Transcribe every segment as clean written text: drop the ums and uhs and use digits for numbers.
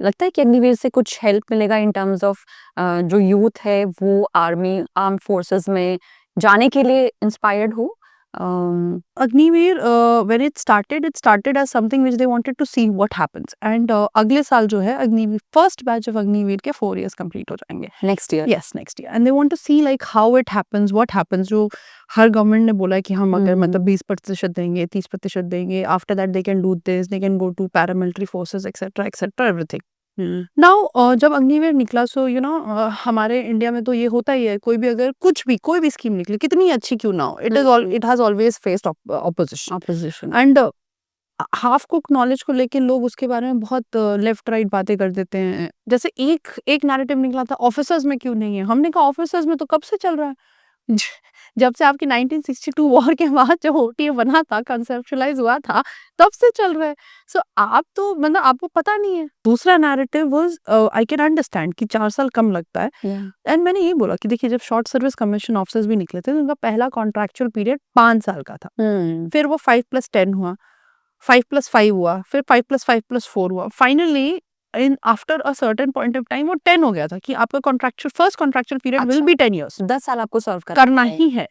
लगता है कि अग्निवीर से कुछ हेल्प मिलेगा इन टर्म्स ऑफ जो यूथ है वो आर्मी आर्म फोर्सेस में जाने के लिए इंस्पायर्ड हो? Agniveer when it started as something which they wanted to see what happens and अगले साल जो है Agniveer first batch of Agniveer के 4 years कंप्लीट हो जाएंगे next year? yes next year and they want to see like how it happens what happens जो हर government ने बोला है कि हम अगर मतलब 20% देंगे 30% देंगे after that they can do this they can go to paramilitary forces etcetera everything now जब अग्निवीर निकला सो यू नो हमारे इंडिया में तो ये होता ही है कोई भी अगर कुछ भी कोई भी स्कीम निकले कितनी अच्छी क्यों ना हो it has always faced opposition and half cook knowledge को लेके लोग उसके बारे में बहुत लेफ्ट राइट बातें कर देते हैं जैसे एक नैरेटिव निकला था ऑफिसर्स में क्यों नहीं है हमने कहा ऑफिसर्स में तो कब से चल रहा है जब से आपकी 1962 वॉर के बाद जो ओटीए बना था कंसेप्चुअलाइज हुआ था तब से चल रहा है सो आप तो मतलब आपको पता नहीं है दूसरा narrative was I can understand कि 4 साल कम लगता है एंड मैंने ये बोला कि देखिए जब शॉर्ट सर्विस कमीशन ऑफिसर्स भी निकले थे तो उनका पहला कॉन्ट्रैक्चुअल पीरियड 5 साल का था फिर वो 5+10 हुआ 5+5 हुआ फिर 5+5+4 हुआ finally in after a certain point of time वो 10 हो गया था कि आपका first contractual period will be 10 years 10 साल आपको सर्व करना ही है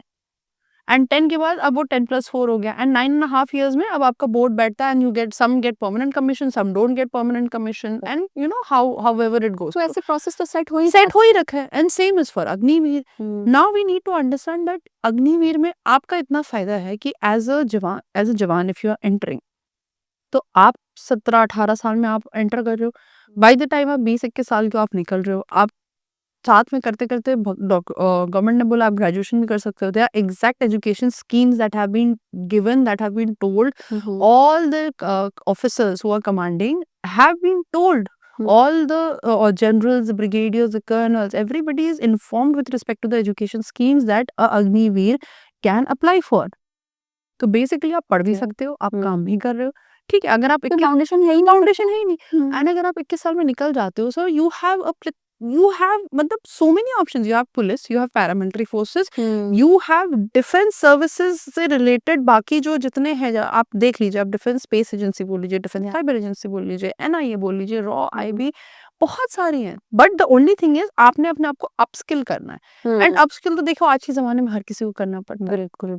एंड 10 के बाद अब वो 10+4 हो गया एंड 9.5 years में अब आपका बोर्ड बैठता है and you get some get permanent commission some don't get permanent commission and you know however it goes तो ऐसे प्रोसेस तो सेट हो ही रखा है and same is for Agniveer now we need to understand that Agniveer में आपका इतना फायदा है कि एज अ जवान इफ यू आर एंटरिंग तो आप 17-18 साल में आप एंटर कर रहे हो बाय द टाइम आप 20-21 साल के हो आप निकल रहे हो आप साथ में करते करते गवर्नमेंट ने बोला आप ग्रेजुएशन भी कर सकते हो their exact education schemes that have been given that have been told all the officers who are commanding have been told all the generals, brigadiers, the colonels, everybody is informed with respect to the education schemes that Agniveer can apply for. तो basically आप पढ़ भी सकते हो आप काम भी कर रहे हो ठीक है अगर आप फाउंडेशन है ही नहीं एंड अगर आप 21 साल में निकल जाते हो सो यू हैव मतलब so many options you have police you have paramilitary forces you have defence services से रिलेटेड बाकी जो जितने हैं आप देख लीजिए आप डिफेंस स्पेस एजेंसी बोल लीजिए डिफेंस साइबर एजेंसी बोल लीजिए एनआईए बोल लीजिए रॉ आईबी बहुत सारी हैं but the only thing is आपने अपने आप को अपस्किल करना है एंड अपस्किल तो देखो आज के जमाने में हर किसी को करना पड़ता है बिल्कुल